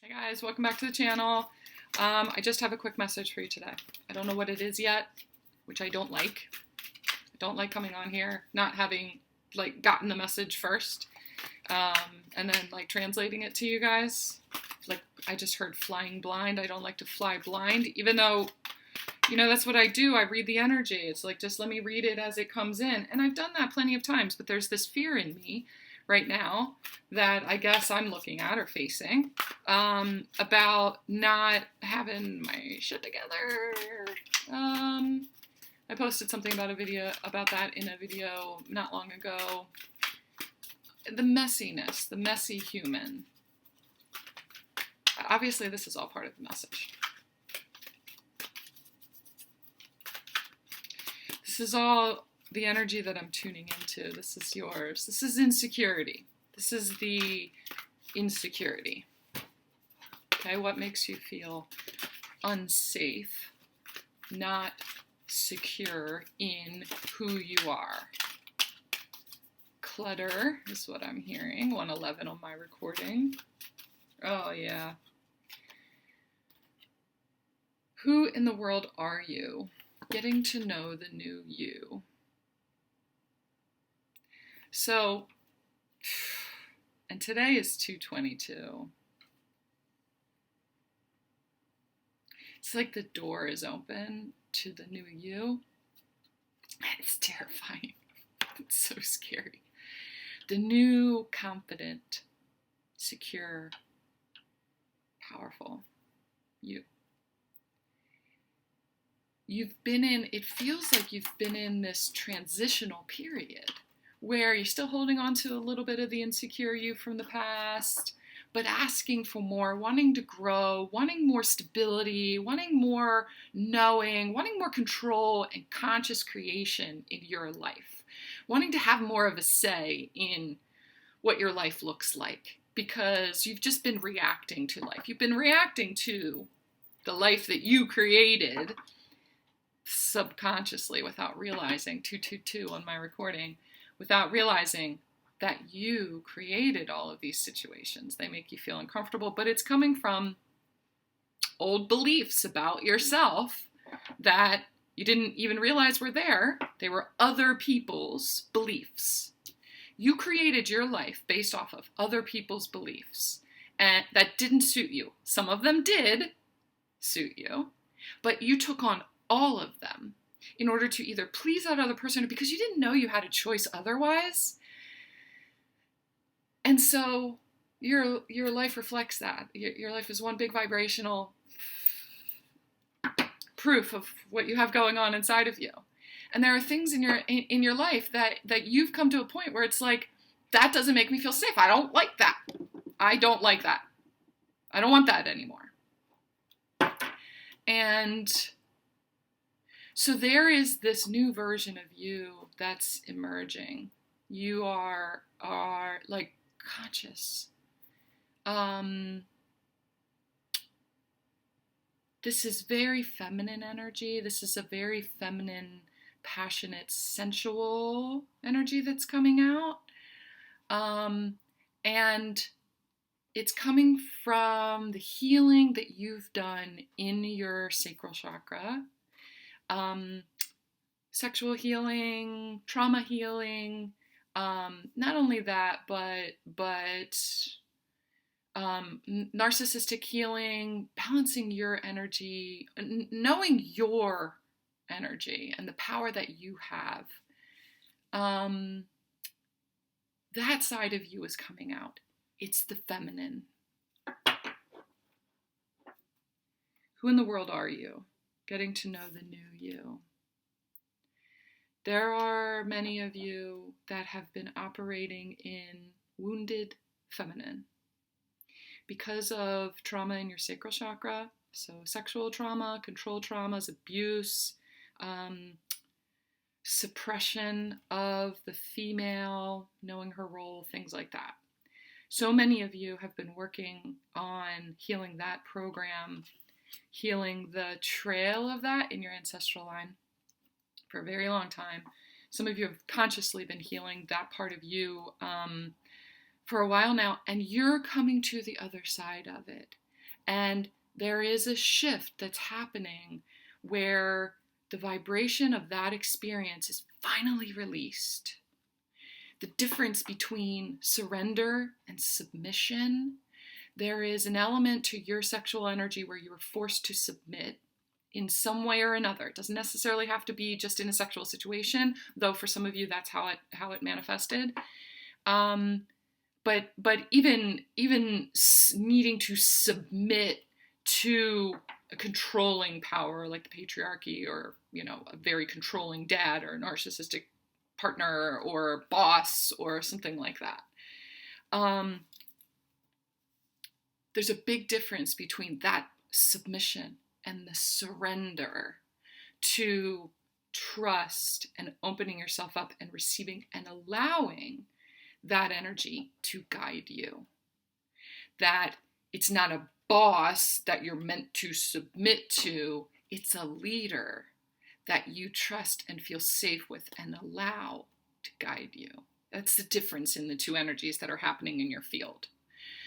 Hey guys, welcome back to the channel. I just have a quick message for you today. I don't know what it is yet, which I don't like. I don't like coming on here, not having gotten the message first, and then translating it to you guys. I just heard flying blind. I don't like to fly blind, even though, that's what I do. I read the energy. It's just let me read it as it comes in. And I've done that plenty of times, but there's this fear in me right now that I guess I'm looking at or facing about not having my shit together. I posted something about that in a video not long ago. The messiness, the messy human. Obviously, this is all part of the message. This is all the energy that I'm tuning into. This is yours. This is insecurity. This is the insecurity. Okay, what makes you feel unsafe, not secure in who you are? Clutter is what I'm hearing. 111 on my recording. Oh, yeah. Who in the world are you? Getting to know the new you. So, and today is 2-22. It's like the door is open to the new you. It's terrifying. It's so scary. The new, confident, secure, powerful you. It feels like you've been in this transitional period where you're still holding on to a little bit of the insecure you from the past, but asking for more, wanting to grow, wanting more stability, wanting more knowing, wanting more control and conscious creation in your life, wanting to have more of a say in what your life looks like, because you've just been reacting to life. You've been reacting to the life that you created subconsciously without realizing, 222 on my recording, without realizing that you created all of these situations. They make you feel uncomfortable, but it's coming from old beliefs about yourself that you didn't even realize were there. They were other people's beliefs. You created your life based off of other people's beliefs, and that didn't suit you. Some of them did suit you, but you took on all of them in order to either please that other person or because you didn't know you had a choice otherwise. And so your life reflects that. Your life is one big vibrational proof of what you have going on inside of you. And there are things in your life that you've come to a point where it's like, that doesn't make me feel safe. I don't like that. I don't like that. I don't want that anymore. And so there is this new version of you that's emerging. You are like conscious. This is very feminine energy. This is a very feminine, passionate, sensual energy that's coming out. And it's coming from the healing that you've done in your sacral chakra. Sexual healing, trauma healing, not only that, but narcissistic healing, balancing your energy, knowing your energy and the power that you have. That side of you is coming out. It's the feminine. Who in the world are you? Getting to know the new you. There are many of you that have been operating in wounded feminine because of trauma in your sacral chakra. So sexual trauma, control traumas, abuse, suppression of the female, knowing her role, things like that. So many of you have been working on healing that program, healing the trail of that in your ancestral line for a very long time. Some of you have consciously been healing that part of you for a while now, and you're coming to the other side of it. And there is a shift that's happening where the vibration of that experience is finally released. The difference between surrender and submission, there is an element to your sexual energy where you are forced to submit in some way or another. It doesn't necessarily have to be just in a sexual situation, though for some of you that's how it manifested. But even needing to submit to a controlling power like the patriarchy, or a very controlling dad or narcissistic partner or boss or something like that. There's a big difference between that submission and the surrender to trust and opening yourself up and receiving and allowing that energy to guide you. That it's not a boss that you're meant to submit to, it's a leader that you trust and feel safe with and allow to guide you. That's the difference in the two energies that are happening in your field.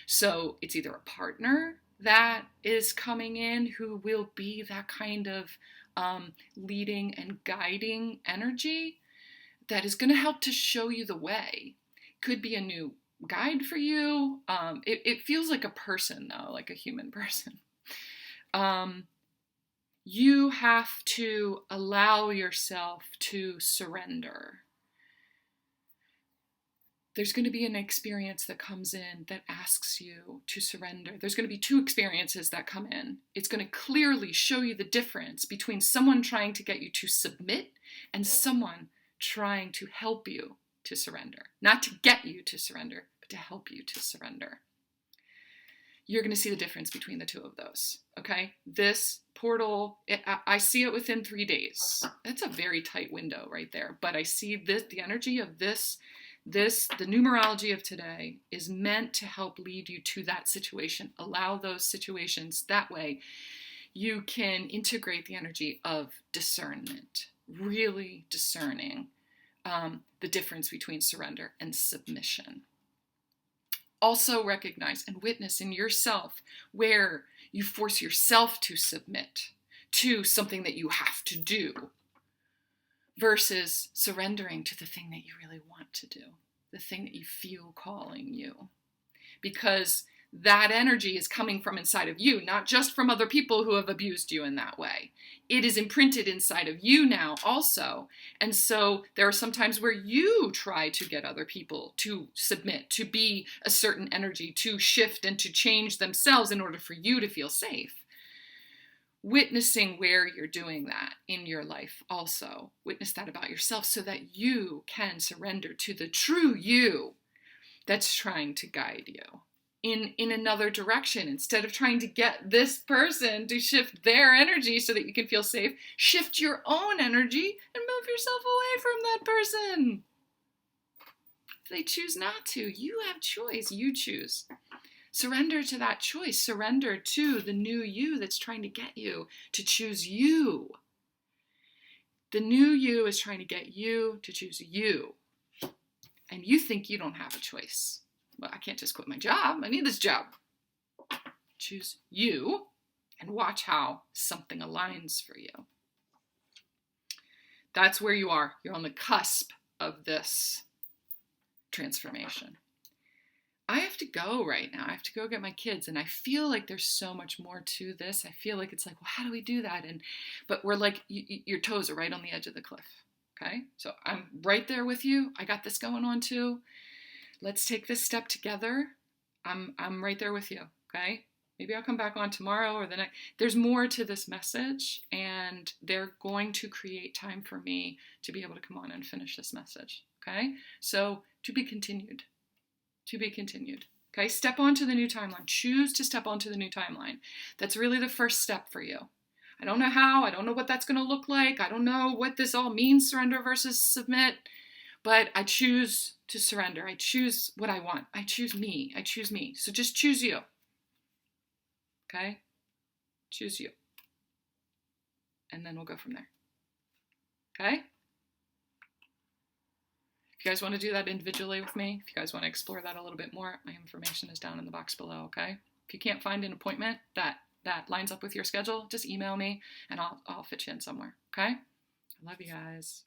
So it's either a partner that is coming in who will be that kind of leading and guiding energy that is going to help to show you the way. Could be a new guide for you. It feels like a person though, like a human person. You have to allow yourself to surrender. There's going to be an experience that comes in that asks you to surrender. There's going to be two experiences that come in. It's going to clearly show you the difference between someone trying to get you to submit and someone trying to help you to surrender. Not to get you to surrender, but to help you to surrender. You're going to see the difference between the two of those, okay? This portal, I see it within 3 days. That's a very tight window right there. But I see this, the energy of this, the numerology of today is meant to help lead you to that situation. Allow those situations. That way you can integrate the energy of discernment, really discerning the difference between surrender and submission. Also recognize and witness in yourself where you force yourself to submit to something that you have to do versus surrendering to the thing that you really want to do, the thing that you feel calling you. Because that energy is coming from inside of you, not just from other people who have abused you in that way. It is imprinted inside of you now also. And so there are some times where you try to get other people to submit, to be a certain energy, to shift and to change themselves in order for you to feel safe. Witnessing where you're doing that in your life also. Witness that about yourself so that you can surrender to the true you that's trying to guide you in another direction. Instead of trying to get this person to shift their energy so that you can feel safe, shift your own energy and move yourself away from that person. If they choose not to, you have choice. You choose. Surrender to that choice. Surrender to the new you that's trying to get you to choose you. The new you is trying to get you to choose you. And you think you don't have a choice. Well, I can't just quit my job. I need this job. Choose you and watch how something aligns for you. That's where you are. You're on the cusp of this transformation. I have to go right now. I have to go get my kids. And I feel like there's so much more to this. I feel like it's like, well, how do we do that? But we're like, your toes are right on the edge of the cliff. Okay? So I'm right there with you. I got this going on too. Let's take this step together. I'm right there with you. Okay? Maybe I'll come back on tomorrow or the next. There's more to this message, and they're going to create time for me to be able to come on and finish this message. Okay? So to be continued. To be continued. Okay? Step onto the new timeline. Choose to step onto the new timeline. That's really the first step for you. I don't know how. I don't know what that's going to look like. I don't know what this all means, surrender versus submit. But I choose to surrender. I choose what I want. I choose me. I choose me. So just choose you. Okay? Choose you. And then we'll go from there. Okay? If you guys want to do that individually with me, if you guys want to explore that a little bit more, my information is down in the box below, okay? If you can't find an appointment that lines up with your schedule, just email me and I'll fit you in somewhere. Okay? I love you guys.